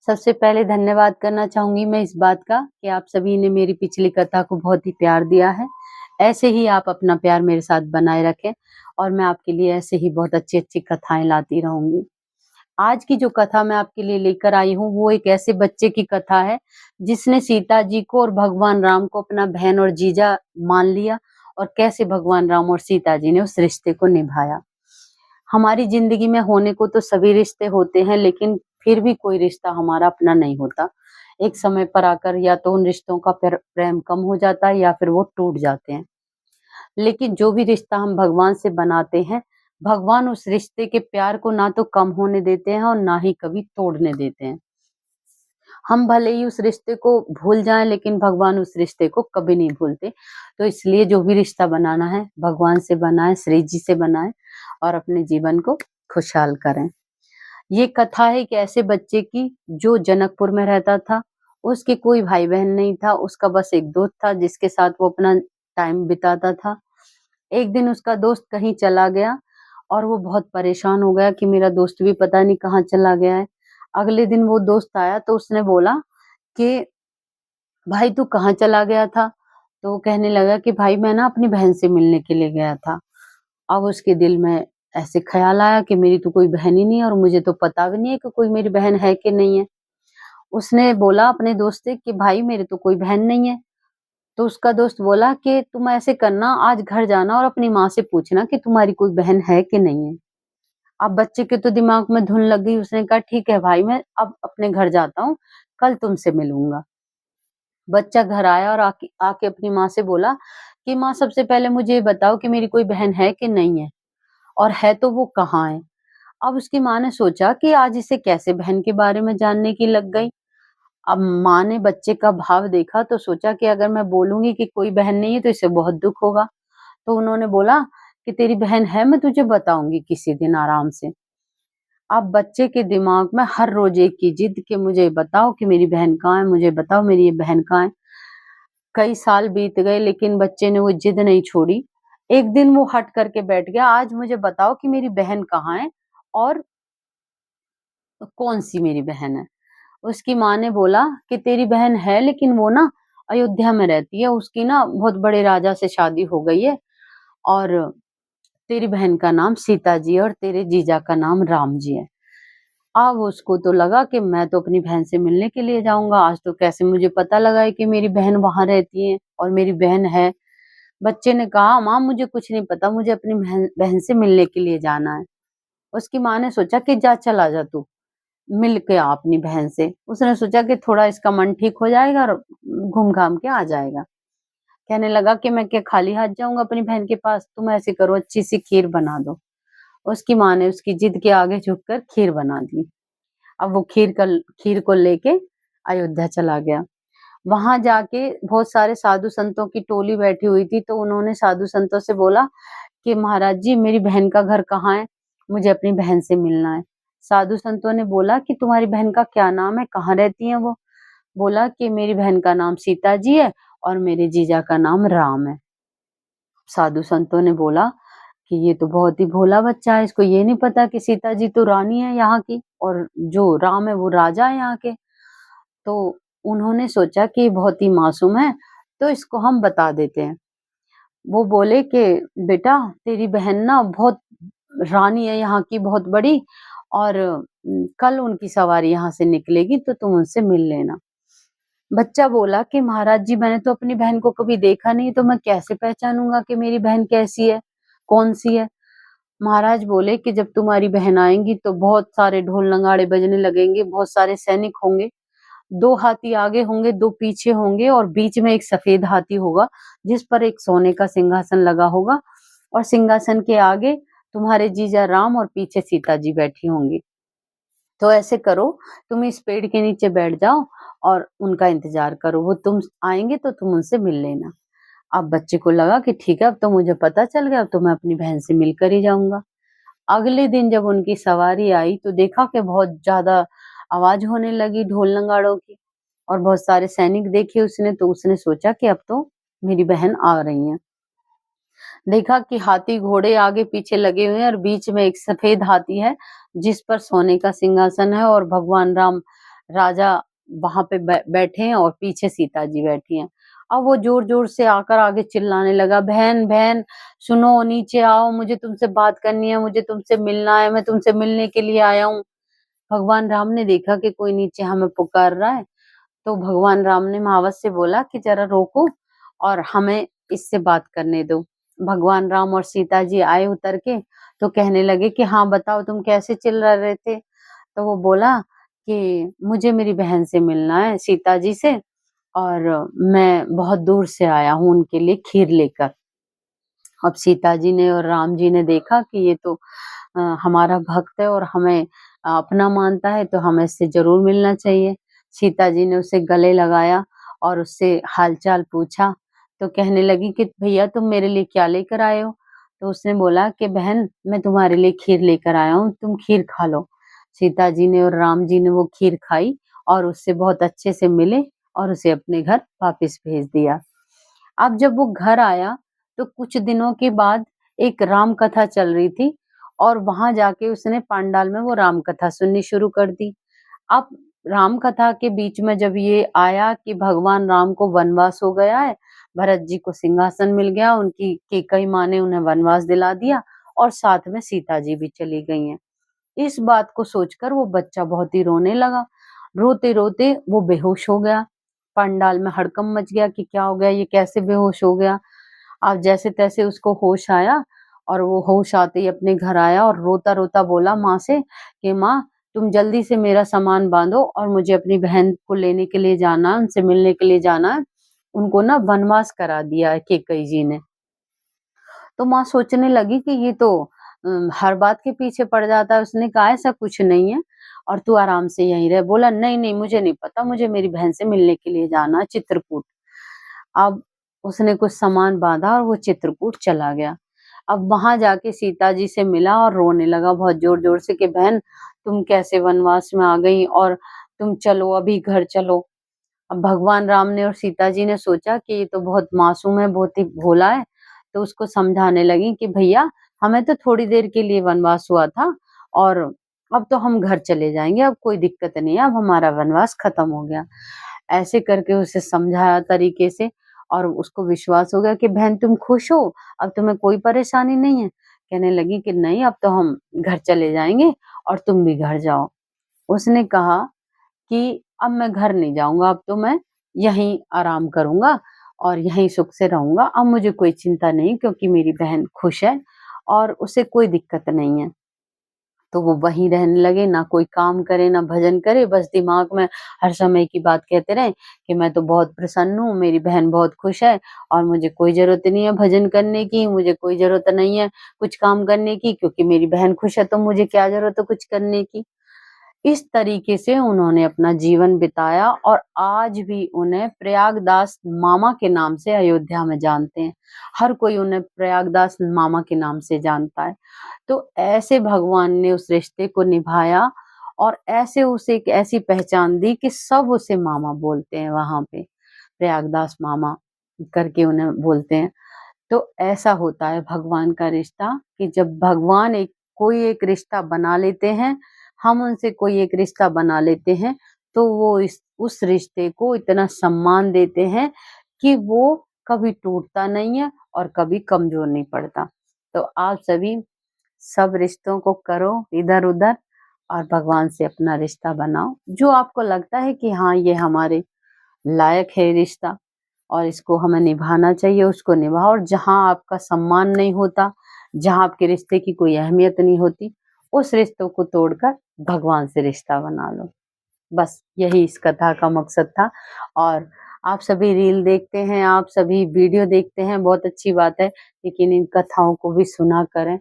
सबसे पहले धन्यवाद करना चाहूँगी मैं इस बात का कि आप सभी ने मेरी पिछली कथा को बहुत ही प्यार दिया है। ऐसे ही आप अपना प्यार मेरे साथ बनाए रखें और मैं आपके लिए ऐसे ही बहुत अच्छी-अच्छी कथाएँ लाती रहूँगी। आज की जो कथा मैं आपके लिए लेकर आई हूँ, वो एक ऐसे बच्चे की कथा है, जिसने सीता जी को और भगवान राम को अपना बहन और जीजा मान लिया और कैसे भगवान राम और सीता जी ने उस रिश्ते को निभाया। हमारी ज़िंदगी में होने को तो सभी रिश्ते होते हैं, लेकिन फिर भी कोई रिश्ता हमारा अपना नहीं होता। एक समय पर आकर या तो उन रिश्तों का प्रेम कम हो जाता है या फिर वो टूट जाते हैं। लेकिन जो भी रिश्ता हम भगवान से बनाते हैं, भगवान उस रिश्ते के प्यार को ना तो कम होने देते हैं और ना ही कभी तोड़ने देते हैं। हम भले ही उस रिश्ते को भूल जाएँ, लेकिन भगवान उस रिश्ते को कभी नहीं भूलते। तो इसलिए जो भी रिश्ता बनाना है, भगवान से बनाएँ, श्री जी से बनाएँ और अपने जीवन को खुशहाल करें। ये कथा है एक ऐसे बच्चे की जो जनकपुर में रहता था। उसके कोई भाई-बहन नहीं था, उसका बस एक दोस्त था जिसके साथ वो अपना टाइम बिताता था। एक दिन उसका दोस्त कहीं चला गया और वो बहुत परेशान हो गया कि मेरा दोस्त भी पता नहीं कहाँ चला गया है। अगले दिन वो दोस्त आया तो उसने बोला कि भाई तू कहाँ चला गया था? तो वो कहने लगा कि भाई मैं ना अपनी बहन से मिलने के लिए गया था। अब उसके दिल में ऐसे ख़्याल आया कि मेरी तो कोई बहन ही नहीं है और मुझे तो पता भी नहीं है कि कोई मेरी बहन है कि नहीं है। उसने बोला अपने दोस्त से कि भाई मेरे तो कोई बहन नहीं है। तो उसका दोस्त बोला कि तुम ऐसे करना आज घर जाना और अपनी माँ से पूछना कि तुम्हारी कोई बहन है कि नहीं है। अब बच्चे के तो दिमाग में धुन लग गई, उसने कहा ठीक है भाई मैं अब अपने घर जाता हूँ, कल तुमसे मिलूँगा। बच्चा घर आया और आके आके अपनी माँ से बोला कि माँ सबसे पहले मुझे ये बताओ कि मेरी कोई बहन है कि नहीं है? और है तो वो कहाँ है? अब उसकी माँ ने सोचा कि आज इसे कैसे बहन के बारे में जानने की लग गई। अब माँ ने बच्चे का भाव देखा तो सोचा कि अगर मैं बोलूँगी कि कोई बहन नहीं है तो इसे बहुत दुःख होगा। तो उन्होंने बोला कि तेरी बहन है, मैं तुझे बताऊँगी किसी दिन आराम से। अब बच्चे के दिमाग में हर रोज़ एक ही जिद कि मुझे बताओ कि मेरी बहन कहाँ है? मुझे बताओ मेरी ये बहन कहाँ है? कई साल बीत गए लेकिन बच्चे ने वो जिद नहीं छोड़ी। एक दिन वो हट करके बैठ गया, आज मुझे बताओ कि मेरी बहन कहाँ है और कौन-सी मेरी बहन है? उसकी माँ ने बोला कि तेरी बहन है लेकिन वो ना अयोध्या में रहती है, उसकी ना बहुत बड़े राजा से शादी हो गई है और तेरी बहन का नाम सीता जी है और तेरे जीजा का नाम राम जी है। अब उसको तो लगा कि मैं तो अपनी बहन से मिलने के लिए जाऊँगा, आज तो कैसे मुझे पता लगा है कि मेरी बहन वहाँ रहती है और मेरी बहन है। बच्चे ने कहा, "माँ मुझे कुछ नहीं पता, मुझे अपनी बहन बहन से मिलने के लिए जाना है।" उसकी माँ ने सोचा कि जा चला जा तू, मिल के आ अपनी बहन से। उसने सोचा कि थोड़ा इसका मन ठीक हो जाएगा और घूम-घाम के आ जाएगा। कहने लगा कि मैं क्या खाली हाथ जाऊँगा अपनी बहन के पास? तुम ऐसे करो अच्छी-सी खीर बना दो। उसकी माँ ने उसकी जिद के आगे झुककर खीर बना दी। अब वो खीर को लेके अयोध्या चला गया। वहाँ जाके बहुत सारे साधु संतों की टोली बैठी हुई थी, तो उन्होंने साधु संतों से बोला कि महाराज जी मेरी बहन का घर कहाँ है? मुझे अपनी बहन से मिलना है। साधु संतों ने बोला कि तुम्हारी बहन का क्या नाम है? कहाँ रहती हैं वो? बोला कि मेरी बहन का नाम सीता जी है और मेरे जीजा का नाम राम है। साधु संतों ने बोला कि ये तो बहुत ही भोला बच्चा है, इसको ये नहीं पता कि सीता जी तो रानी है यहाँ की और जो राम है वो राजा है यहाँ के। तो उन्होंने सोचा कि ये बहुत ही मासूम है, तो इसको हम बता देते हैं। वो बोले कि बेटा तेरी बहन ना बहुत रानी है यहाँ की बहुत बड़ी और कल उनकी सवारी यहाँ से निकलेगी तो तुम उनसे मिल लेना। बच्चा बोला कि महाराज जी मैंने तो अपनी बहन को कभी देखा नहीं तो मैं कैसे पहचानूंगा कि मेरी बहन कैसी है, कौन-सी है? महाराज बोले कि जब तुम्हारी बहन आएँगी तो बहुत सारे ढोल नगाड़े बजने लगेंगे, बहुत सारे सैनिक होंगे, 2 हाथी आगे होंगे, 2 पीछे होंगे और बीच में एक सफेद हाथी होगा, जिस पर एक सोने का सिंहासन लगा होगा और सिंहासन के आगे तुम्हारे जीजा राम और पीछे सीता जी बैठी होंगी। तो ऐसे करो, तुम इस पेड़ के नीचे बैठ जाओ और उनका इंतज़ार करो, वो तुम आएँगे तो तुम उनसे मिल लेना। अब बच्चे को लगा कि ठीक है, अब तो मुझे पता चल गया, अब तो मैं अपनी बहन से मिलकर ही जाऊँगा। अगले दिन जब उनकी सवारी आई तो देखा कि बहुत ज़्यादा आवाज़ होने लगी ढोल नगाड़ों की और बहुत सारे सैनिक देखे उसने तो उसने सोचा कि अब तो मेरी बहन आ रही हैं। देखा कि हाथी घोड़े आगे पीछे लगे हुए हैं और बीच में एक सफेद हाथी है जिस पर सोने का सिंहासन है और भगवान राम राजा वहाँ पे बैठे हैं और पीछे सीता जी बैठी हैं। अब वो ज़ोर-ज़ोर से आकर आगे चिल्लाने लगा, "बहन, बहन सुनो, नीचे आओ, मुझे तुमसे बात करनी है, मुझे तुमसे मिलना है, मैं तुमसे मिलने के लिए आया हूँ।" भगवान राम ने देखा कि कोई नीचे हमें पुकार रहा है, तो भगवान राम ने महावत से बोला कि ज़रा रोको और हमें इससे बात करने दो। भगवान राम और सीता जी आए उतर के, तो कहने लगे कि हाँ, बताओ तुम कैसे चिल्ला रहे थे? तो वो बोला कि मुझे मेरी बहन से मिलना है, सीता जी से, और मैं बहुत दूर से आया हूँ उनके लिए खीर लेकर। अब सीता जी ने और राम जी ने देखा कि ये तो हमारा भक्त है और हमें अपना मानता है, तो हमें इससे ज़रूर मिलना चाहिए। सीता जी ने उसे गले लगाया और उससे हाल-चाल पूछा, तो कहने लगी कि भैया तुम मेरे लिए क्या लेकर आए हो? तो उसने बोला कि बहन मैं तुम्हारे लिए खीर लेकर आया हूँ, तुम खीर खा लो। सीता जी ने और राम जी ने वो खीर खाई और उससे बहुत अच्छे से मिले और उसे अपने घर वापस भेज दिया। अब जब वो घर आया, तो कुछ दिनों के बाद एक राम कथा चल रही थी और वहाँ जाके उसने पांडाल में वो राम कथा सुननी शुरू कर दी। अब राम कथा के बीच में जब ये आया कि भगवान राम को वनवास हो गया है, भरत जी को सिंहासन मिल गया, उनकी कैकेयी माँ ने उन्हें वनवास दिला दिया और साथ में सीता जी भी चली गई हैं। इस बात को सोचकर वो बच्चा बहुत ही रोने लगा। रोते-रोते वो बेहोश हो गया। पंडाल में हड़कंप मच गया कि क्या हो गया, ये कैसे बेहोश हो गया? अब जैसे-तैसे उसको होश आया और वो होश आते ही अपने घर आया और रोता-रोता बोला माँ से कि माँ तुम जल्दी से मेरा सामान बाँधो और मुझे अपनी बहन को लेने के लिए जाना है, उनसे मिलने के लिए जाना है। उनको ना वनवास करा दिया है कैकेयी जी ने। तो माँ सोचने लगी कि ये तो हर बात के पीछे पड़ जाता है। उसने कहा ऐसा कुछ नहीं है और तू आराम से यहीं रह। बोला नहीं, नहीं मुझे नहीं पता, मुझे मेरी बहन से मिलने के लिए जाना है चित्रकूट। अब उसने कुछ सामान बाँधा और वो चित्रकूट चला गया। अब वहाँ जाके सीता जी से मिला और रोने लगा बहुत ज़ोर-ज़ोर से कि बहन तुम कैसे वनवास में आ गई और तुम चलो अभी घर चलो। अब भगवान राम ने और सीता जी ने सोचा कि ये तो बहुत मासूम है, बहुत ही भोला है, तो उसको समझाने लगी कि भैया हमें तो थोड़ी देर के लिए वनवास हुआ था और अब तो हम घर चले जाएँगे, अब कोई दिक्कत नहीं है, अब हमारा वनवास खत्म हो गया। ऐसे करके उसे समझाया तरीके से और उसको विश्वास हो गया कि बहन तुम खुश हो, अब तुम्हें कोई परेशानी नहीं है? कहने लगी कि नहीं अब तो हम घर चले जाएँगे और तुम भी घर जाओ। उसने कहा कि अब मैं घर नहीं जाऊँगा, अब तो मैं यहीं आराम करूँगा और यहीं सुख से रहूँगा। अब मुझे कोई चिंता नहीं क्योंकि मेरी बहन खुश है और उसे कोई दिक्कत नहीं है। तो वो वहीं रहने लगे, ना कोई काम करे, ना भजन करे, बस दिमाग में हर समय की बात कहते रहें कि मैं तो बहुत प्रसन्न हूँ, मेरी बहन बहुत खुश है और मुझे कोई ज़रूरत नहीं है भजन करने की, मुझे कोई ज़रूरत नहीं है कुछ काम करने की क्योंकि मेरी बहन खुश है, तो मुझे क्या ज़रूरत है कुछ करने की। इस तरीके से उन्होंने अपना जीवन बिताया और आज भी उन्हें प्रयागदास मामा के नाम से अयोध्या में जानते हैं। हर कोई उन्हें प्रयागदास मामा के नाम से जानता है। तो ऐसे भगवान ने उस रिश्ते को निभाया और ऐसे उसे एक ऐसी पहचान दी कि सब उसे मामा बोलते हैं वहाँ पे, प्रयागदास मामा करके उन्हें बोलते हैं। तो ऐसा होता है भगवान का रिश्ता कि जब भगवान एक कोई एक रिश्ता बना लेते हैं, हम उनसे कोई एक रिश्ता बना लेते हैं, तो वो इस उस रिश्ते को इतना सम्मान देते हैं कि वो कभी टूटता नहीं है और कभी कमज़ोर नहीं पड़ता। तो आप सभी सब रिश्तों को करो इधर-उधर और भगवान से अपना रिश्ता बनाओ। जो आपको लगता है कि हाँ, ये हमारे लायक है रिश्ता और इसको हमें निभाना चाहिए, उसको निभाओ और जहाँ आपका सम्मान नहीं होता, जहाँ आपके रिश्ते की कोई अहमियत नहीं होती, उस रिश्तों को तोड़कर भगवान से रिश्ता बना लो। बस यही इस कथा का मकसद था और आप सभी रील देखते हैं, आप सभी वीडियो देखते हैं, बहुत अच्छी बात है, लेकिन इन कथाओं को भी सुना करें।